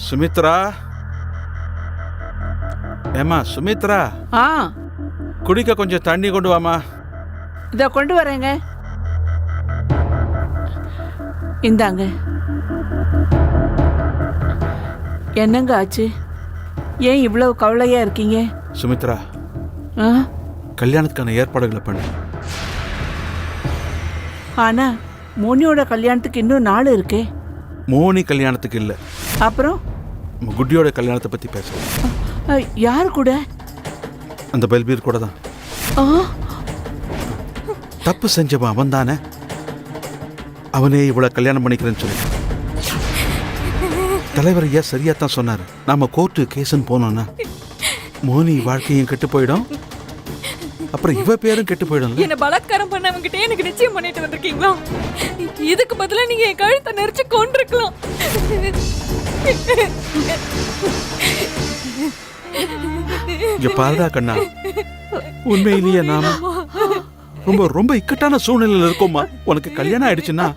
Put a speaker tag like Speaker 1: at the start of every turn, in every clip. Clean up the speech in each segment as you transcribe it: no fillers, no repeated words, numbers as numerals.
Speaker 1: சுமித்ரா, ஏமா சுமித்ரா,
Speaker 2: ஆ
Speaker 1: குடிக்க கொஞ்சம் தண்ணி கொண்டு வாமா.
Speaker 2: இதை கொண்டு வரேங்க. இந்தாங்க. என்னங்க ஆச்சு? ஏன் இவ்வளவு கவலையா இருக்கீங்க?
Speaker 1: சுமித்ரா,
Speaker 2: ஆ
Speaker 1: கல்யாணத்துக்கான ஏற்பாடுகளை பண்ணு.
Speaker 2: ஆனா மோனியோட கல்யாணத்துக்கு இன்னும் நாள் இருக்கே.
Speaker 1: மோனி கல்யாணத்துக்கு இல்லை,
Speaker 2: அப்புறம்
Speaker 1: நம்ம குட்டியோட கல்யாணத்தை பற்றி பேசலாம்.
Speaker 2: யாரு கூட?
Speaker 1: அந்த பல்பீர் கூட தான்.
Speaker 2: ஆ
Speaker 1: தப்பு செஞ்சவன் அவன் தானே. அவனே இவ்வளவு கல்யாணம் பண்ணிக்கிறேன்னு சொல்லி தலைவர் ஐயா சரியா தான் சொன்னாரு. நாம கோர்ட்டு கேஸ்ன்னு போனோம்னா மோனி வாழ்க்கையும் கெட்டு போயிடும், அப்புறம் இவ பேரும் கெட்டு போயிடும்.
Speaker 3: என்ன பலாத்காரம் பண்ணவங்கிட்ட எனக்கு நிச்சயம் பண்ணிட்டு வந்திருக்கீங்களா? இதுக்கு பதிலா நீங்க என் கழுத்தை நெரிச்சு கொண்டிருக்கலாம்.
Speaker 1: இங்க பாருடா கண்ணா, உண்மையிலேயே நாம ரொம்ப ரொம்ப இக்கட்டான சூழ்நிலையில இருக்கோமா. உனக்கு கல்யாணம் ஆயிடுச்சுன்னா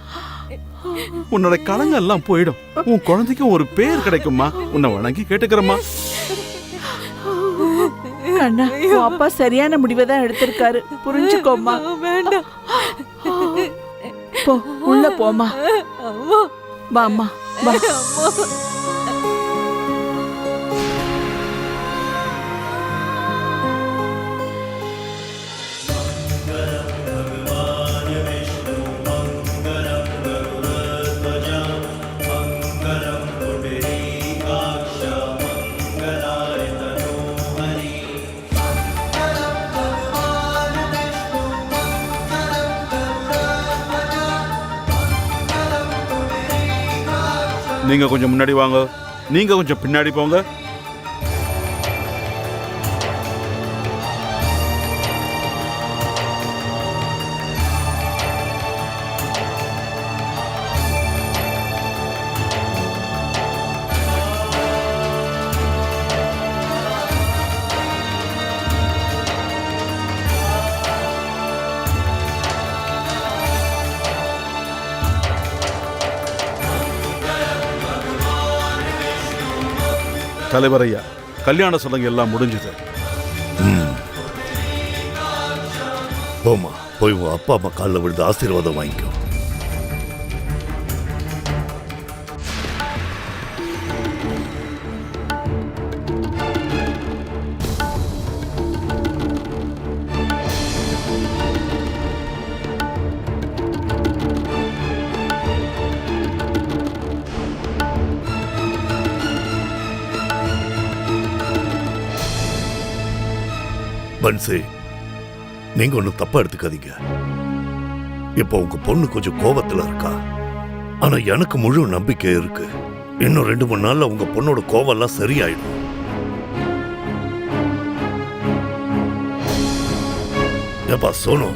Speaker 1: உன்னோட களங்கம் எல்லாம் போயிடும், உன் குழந்தைக்கும் ஒரு பேர் கிடைக்குமா. உன்னை வணங்கி கேட்டுக்கிறம்மா.
Speaker 2: கண்ணா, உன் அப்பா சரியான முடிவை தான் எடுத்திருக்காரு, புரிஞ்சுக்கோமா.
Speaker 3: வேண்டாம்,
Speaker 2: போ, உள்ள போமா. வாம்மா வா.
Speaker 1: நீங்க கொஞ்சம் முன்னாடி வாங்க, நீங்க கொஞ்சம் பின்னாடி போங்க. தலைவர் ஐயா, கல்யாண சடங்கு எல்லாம் முடிஞ்சது.
Speaker 4: போமா, போய் உன் அப்பா அம்மா காலில் விழுந்து ஆசீர்வாதம் வாங்கிக்கோ. பன்சி, நீங்க ஒன்னும் தப்பா எடுத்துக்காதீங்க. இப்போ உங்க பொண்ணு கொஞ்சம் கோபத்துல இருக்கா, ஆனா எனக்கு முழு நம்பிக்கை இருக்கு. இன்னும் 2-3 நாள்ல உங்க பொண்ணோட கோவம் எல்லாம் சரியாயிடும். ஏப்பா சோனு,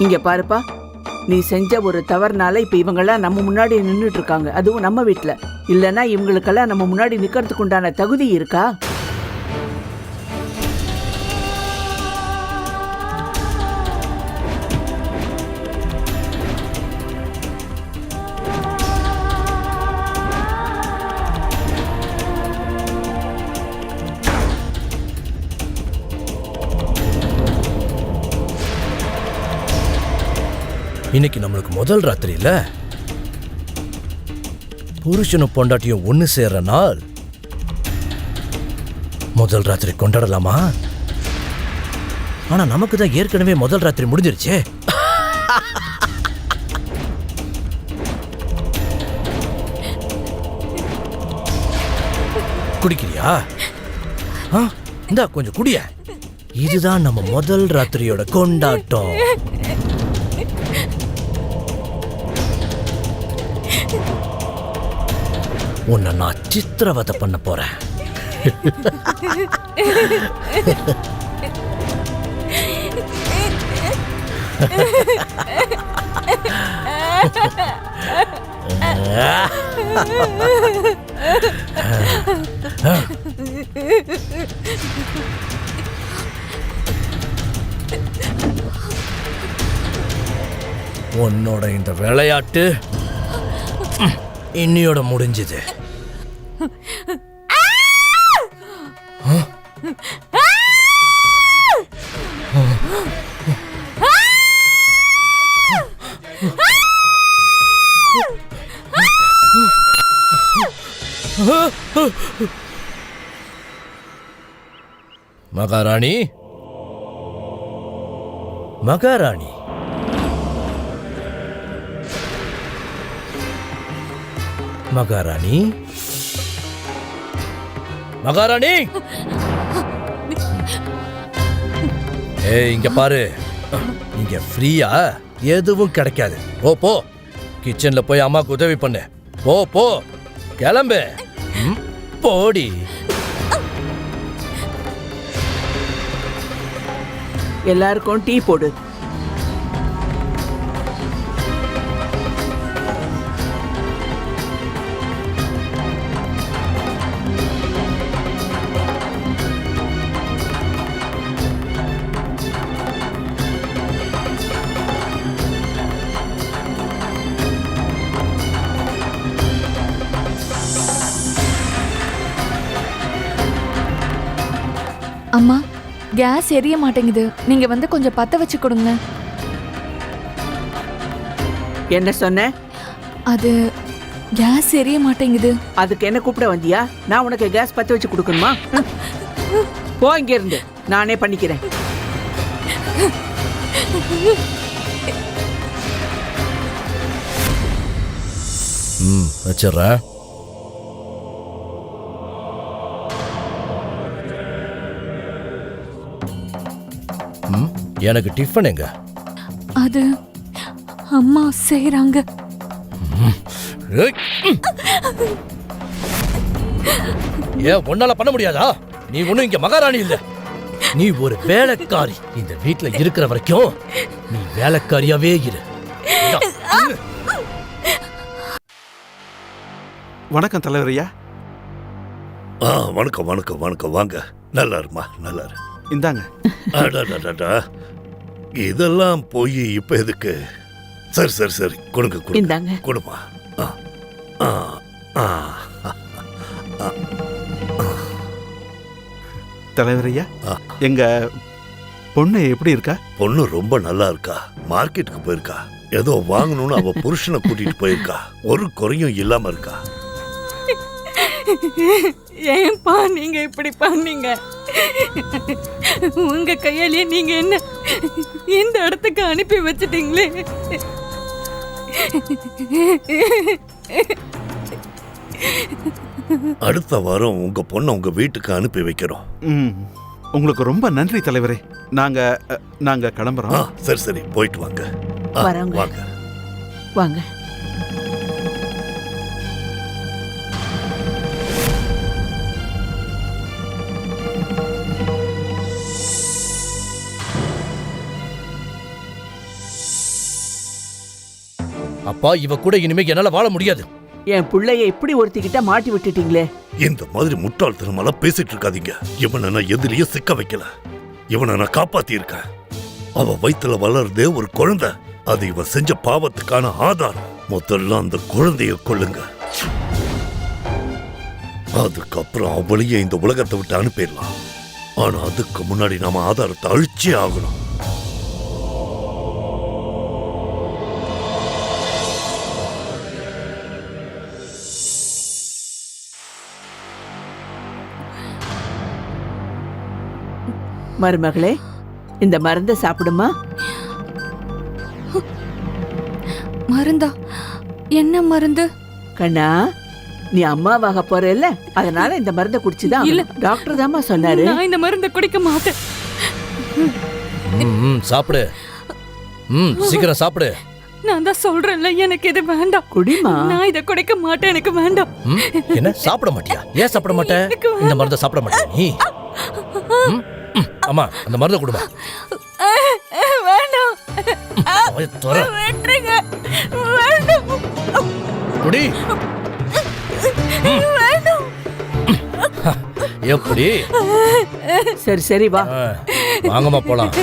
Speaker 2: இங்க பாருப்பா, நீ செஞ்ச ஒரு தவறுனால இப்ப இவங்கெல்லாம் நம்ம முன்னாடி நின்றுட்டு இருக்காங்க, அதுவும் நம்ம வீட்டுல. இல்லைன்னா இவங்களுக்கெல்லாம் நம்ம முன்னாடி நிக்கிறதுக்கு உண்டான தகுதி இருக்கா?
Speaker 5: இன்னைக்கு நம்மளுக்கு முதல் ராத்திரி இல்ல, புருஷனும் பொண்டாட்டியும் ஒண்ணு சேர்ற நாள். முதல் ராத்திரி கொண்டாடலாமா? ஆனா நமக்கு தான் ஏற்கனவே முதல் ராத்திரி முடிஞ்சிருச்சே. குடிக்கிறியா? இந்தா கொஞ்சம் குடிய. இதுதான் நம்ம முதல் ராத்திரியோட கொண்டாட்டம். உன்னை நான் சித்திரவதை பண்ண போறேன். உன்னோட இந்த விளையாட்டு இன்னியோட முடிஞ்சது. மகாராணி, மகாராணி, மகாராணி, மகாராணி, ஏய் இங்க பாரு, இங்க ஃப்ரீயா எதுவும் கிடைக்காது. போ போ, கிச்சன்ல போய் அம்மாக்கு உதவி பண்ணு. போ போ, கிளம்பு. போடி.
Speaker 2: எல்லாருக்கும் டீ போடு.
Speaker 3: அம்மா, கேஸ் எரிய மாட்டேங்குது. நீங்க வந்து கொஞ்சம் பத்த வச்சு கொடுங்க.
Speaker 2: என்ன சொன்ன?
Speaker 3: அது கேஸ் எரிய மாட்டேங்குது.
Speaker 2: அதுக்கு என்ன கூப்பிட வந்தியா? நான் உனக்கு கேஸ் பத்த வச்சு கொடுக்கணுமா? போ இங்க இருந்து, நானே பண்ணிக்கிறேன்.
Speaker 5: வச்சிடுறேன். எனக்கு டிஃபன் எங்க?
Speaker 3: அது அம்மா செய்றாங்க.
Speaker 5: ஏன் உன்னால பண்ண முடியாதா? நீ ஒண்ணும் இங்க மகாராணி இல்ல, நீ ஒரு வேலைக்காரி. இந்த வீட்ல இருக்கிற வரைக்கும் நீ வேலைக்காரியாவே இரு.
Speaker 1: வணக்கம் தலைவரையா.
Speaker 4: வணக்கம் வணக்கம் வணக்கம். வாங்க. நல்லா இருமா, நல்லா இரு.
Speaker 1: இந்தாங்க.
Speaker 4: அடடடடா, இதெல்லாம் போய் இப்ப எதுக்கு? சரி சரி சரி, கொடுங்க கொடுங்க,
Speaker 2: இந்தாங்க.
Speaker 4: கொடுமா.
Speaker 1: தலைவரையா, எங்க பொண்ணு எப்படி இருக்கா?
Speaker 4: பொண்ணு ரொம்ப நல்லா இருக்கா. மார்க்கெட்டுக்கு போயிருக்கா. ஏதோ வாங்கணும்னு அவ புருஷனை கூட்டிட்டு போயிருக்கா. ஒரு குறையும் இல்லாம இருக்கா.
Speaker 3: ஏன்பா நீங்க இப்படி பண்ணீங்க? உங்க கையாலேயே நீங்க என்ன இந்த இடத்துக்கு அனுப்பி வச்சிட்டீங்களே.
Speaker 4: அடுத்த வாரம் உங்க பொண்ணை உங்க வீட்டுக்கு அனுப்பி வைக்கிறோம்.
Speaker 1: உங்களுக்கு ரொம்ப நன்றி தலைவரே. நாங்க கிளம்புறோம்.
Speaker 4: சரி சரி, போயிட்டு வாங்க.
Speaker 2: வரோங்க.
Speaker 4: வாங்க
Speaker 2: வாங்க.
Speaker 5: அப்பா, இவ கூட இனிமே என்னால வாழ முடியாது.
Speaker 2: என் பிள்ளைய இப்படி ஒருத்திக்கிட்ட மாட்டி விட்டுட்டீங்களே.
Speaker 4: இந்த மாதிரி முட்டாள்தனமெல்லாம் பேசிட்டு இருக்காதீங்க. இவனை நான் எதிரியும் சிக்க வைக்கல. இவனை நான் காப்பாத்தி இருக்கேன். அவ வயித்துல வளர்றதே ஒரு குழந்தை. அது இவன் செஞ்ச பாவத்துக்கான ஆதாரம். முதல்ல அந்த குழந்தைய கொல்லுங்க. அதுக்கப்புறம் அவளையே இந்த உலகத்தை விட்டு அனுப்பிடலாம். ஆனா அதுக்கு முன்னாடி நாம ஆதாரத்தை அழிச்சே ஆகணும்.
Speaker 2: மருமகளே, இந்த மருந்தை சாப்பிடுமா.
Speaker 3: மருந்தா? என்ன மருந்து?
Speaker 2: கண்ணா, நீ அம்மாவாக போறல்ல, அதனால இந்த மருந்தை குடிச்சுதான். இல்ல, டாக்டர் தாம்மா சொன்னாரு.
Speaker 3: நான் இந்த மருந்தை குடிக்க மாட்டேன்.
Speaker 5: சாப்பிடு. சீக்கிரம் சாப்பிடு.
Speaker 3: நான் தான் சொல்றேன்ல, எனக்கு இது வேண்டாம்.
Speaker 2: குடிமா.
Speaker 3: நான் இதை குடிக்க மாட்டேன், எனக்கு வேண்டாம்.
Speaker 5: என்ன சாப்பிட மாட்டியா? ஏன் சாப்பிட மாட்டேன்? இந்த மருந்தை சாப்பிட மாட்டேன் நீ? அம்மா அந்த மருந்தை கொடுமா.
Speaker 3: வேண்டாம். விட்டுருங்க. வேண்டாம்.
Speaker 5: குடி.
Speaker 3: வேண்டாம்.
Speaker 5: எப்படி?
Speaker 2: சரி சரி வா.
Speaker 5: வாங்கம்மா போலாம்.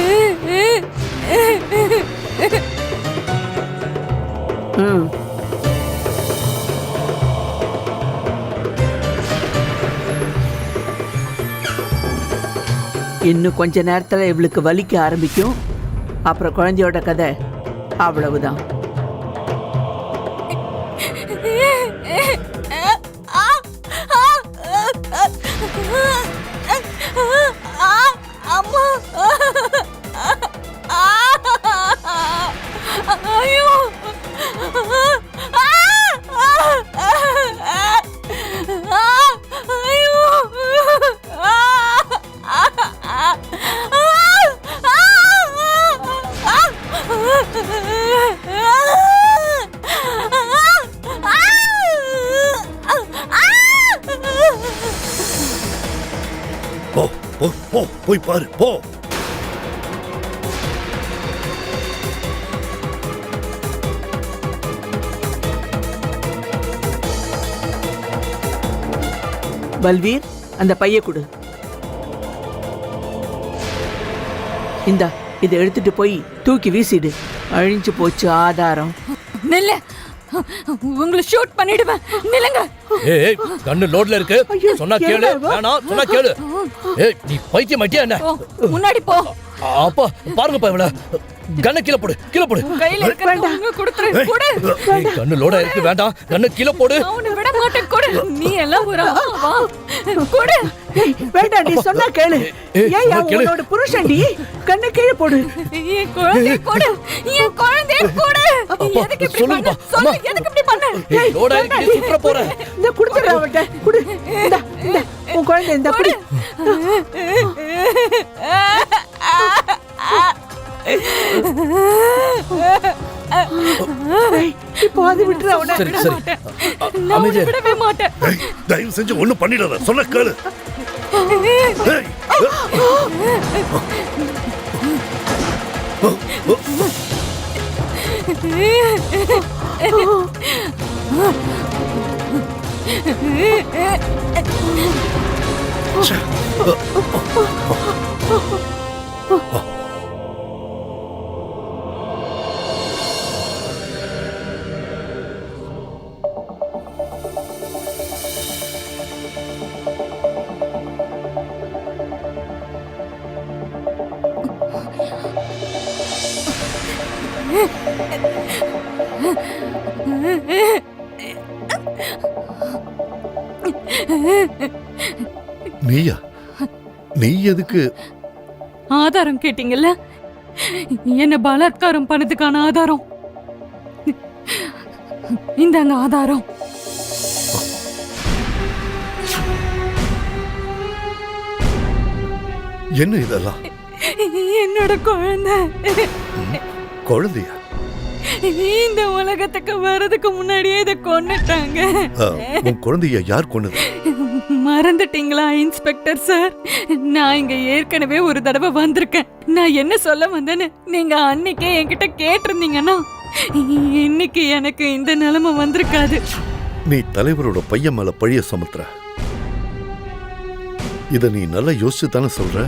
Speaker 2: இன்னும் கொஞ்ச நேரத்துல இவளுக்கு வலிக்க ஆரம்பிக்கும். அப்புறம் குழந்தையோட கதை அவ்வளவுதான்.
Speaker 3: அம்மா. ஐயோ.
Speaker 4: போ போ போ போய் பாரு போ.
Speaker 2: பல்வீர், அந்த பைய கொடு. இந்தா, இதை எடுத்துட்டு போய் தூக்கி வீசிடு. அழிஞ்சு போச்சு ஆதாரம்.
Speaker 3: நில்ல, உங்களை ஷூட் பண்ணிடுவேன். நில்லுங்க.
Speaker 5: ஏய் கண்ணு லோட்ல இருக்கு.
Speaker 2: ஐயோ,
Speaker 5: சொன்னா கேளு.
Speaker 2: என்னவா?
Speaker 5: வேணாம் சொன்னா கேளு. ஏய் நீ பைத்தியம் ஆயிட்டியா என்ன?
Speaker 3: போ, முன்னாடி போ.
Speaker 5: அப்பா பாருங்கப்பா இவள. கண்ணை கீழே போடு, கீழே போடு.
Speaker 3: கையில இருக்கிறத கொடுத்துரு. கொடு.
Speaker 5: ஏய், கண்ணு லோடா இருக்கு. வேண்டாம், கண்ணை கீழே போடு.
Speaker 3: அவனை விட மாட்டேன். கொடு. நீ எல்லாம் ஒரு ஆவா. கொடு.
Speaker 2: ஏய், வேண்டாம், நீ சொன்னா கேளு.
Speaker 5: ஏய்,
Speaker 2: ஏய்,
Speaker 5: சொன்னா கேளு.
Speaker 2: உன்னோட புருஷன்டி. கண்ணு கீழே போடு.
Speaker 3: என் குழந்தைய கொடு. என் குழந்தைய கொடு.
Speaker 5: அப்பா,
Speaker 3: எதுக்கு இப்படி
Speaker 5: சொல்லுங்கப்பா.
Speaker 3: பண்ண? சொல்லு,
Speaker 5: அம்மா.
Speaker 3: எதுக்கு இப்படி பண்ண?
Speaker 5: ஏய், லோடா இருக்கு, நீ சுற்ற போற.
Speaker 2: இந்த குடுத்துற அவட்ட. குடு. இந்தா, இந்தா. உன் குழந்தை இந்த குடி. ஏய், இப்போ அது விட்டுற அவன.
Speaker 5: சரி
Speaker 3: விட
Speaker 5: சரி
Speaker 3: மாட்டேன்.
Speaker 5: அ-
Speaker 3: நான் உன்னை
Speaker 5: அமைதியா இரு.
Speaker 3: விடவே மாட்டேன்.
Speaker 4: ஏய், தயவு செஞ்சு ஒண்ணும் பண்ணிடாத. சொன்ன கேளு. ஏய். நீயா? நீ எதுக்கு?
Speaker 3: ஆதாரம் கேட்டீங்கல்ல, என்ன பலாத்காரம் பண்ணதுக்கான ஆதாரம். இந்தாங்க ஆதாரம்.
Speaker 4: என்ன இதெல்லாம்?
Speaker 3: என்னோட குழந்தை.
Speaker 4: குழந்தையா?
Speaker 3: இந்த உலகத்துக்கு வர்றதுக்கு முன்னாடியே இதை கொன்னுட்டாங்க.
Speaker 4: உன் குழந்தைய யார் கொன்னது?
Speaker 3: மறந்துட்டீங்களா இன்ஸ்பெக்டர் சார்? நான் இங்க ஏற்கனவே ஒரு தடவை வந்திருக்கேன். நான் என்ன சொல்ல வந்தேன்னு நீங்க அன்னைக்கே என்கிட்ட கேட்டிருந்தீங்கன்னா இன்னைக்கு எனக்கு இந்த நிலைமை வந்திருக்காது.
Speaker 4: நீ தலைவரோட பையன் மேல பழிய சுமத்துற. இத நீ நல்லா யோசிச்சு தானே சொல்ற?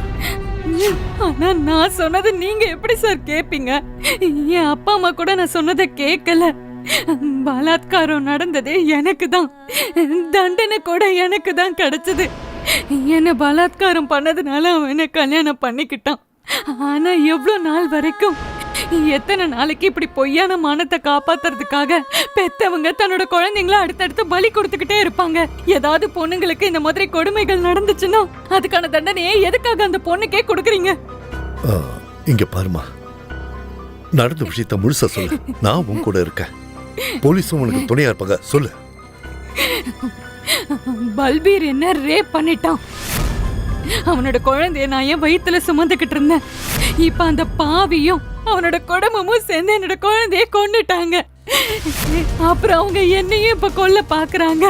Speaker 3: ஆனா நான் சொன்னது நீங்க எப்படி சார் கேப்பீங்க? என் அப்பா அம்மா கூட நான் சொன்னதை கேட்கல. பலாத்காரம் நடந்ததே எனக்கு தான். தண்டனை கூட எனக்கு தான் கிடைச்சது. என்ன பலாத்காரம் பண்ணதுனால அவன் என்ன கல்யாணம் பண்ணிக்கிட்டான். ஆனா எவ்வளவு நாள் வரைக்கும், எத்தனை நாளைக்கு இப்படி பொய்யான மானத்தை காப்பாத்துறதுக்காக பெத்தவங்க தன்னோட குழந்தைங்கள அடுத்தடுத்து பலி கொடுத்துக்கிட்டே இருப்பாங்க. ஏதாவது பொண்ணுங்களுக்கு இந்த மாதிரி கொடுமைகள் நடந்துச்சுன்னா அதுக்கான தண்டனையை எதுக்காக அந்த பொண்ணுக்கே கொடுக்குறீங்க?
Speaker 4: இங்க பாருமா, நடந்த விஷயத்த முழுசா சொல்லு. நான் உன் கூட இருக்கேன். போலீஸும் உனக்கு துணையா இருப்பாங்க. சொல்லு.
Speaker 3: பல்பீர் என்ன ரேப் பண்ணிட்டான். அவனோட குழந்தைய நான் என் வயித்துல சுமந்துக்கிட்டு இருந்தேன். இப்ப அந்த பாவியும் அவனோட குடும்பமும் சேர்ந்து என்னோட குழந்தைய கொன்னுட்டாங்க. அப்புறம் அவங்க என்னையும் இப்ப கொல்ல பாக்குறாங்க.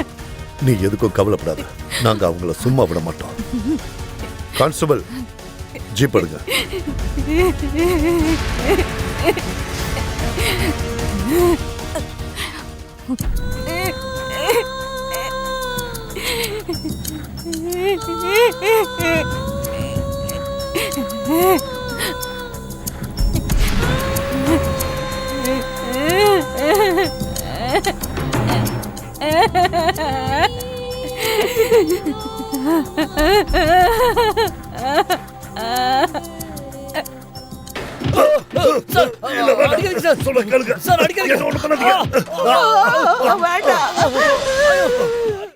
Speaker 4: நீ எதுக்கும் கவலைப்படாத, நாங்க அவங்கள சும்மா விட மாட்டோம். கான்ஸ்டபிள், ஜீப் எடுங்க.
Speaker 5: சார், அடிக்காதீங்க சார்.
Speaker 4: சொல்ல கேளுங்க.
Speaker 5: சார், அடிக்காதீங்க.
Speaker 4: என்ன ஒண்ணு பண்ணாதீங்க.
Speaker 2: வேண்டாம்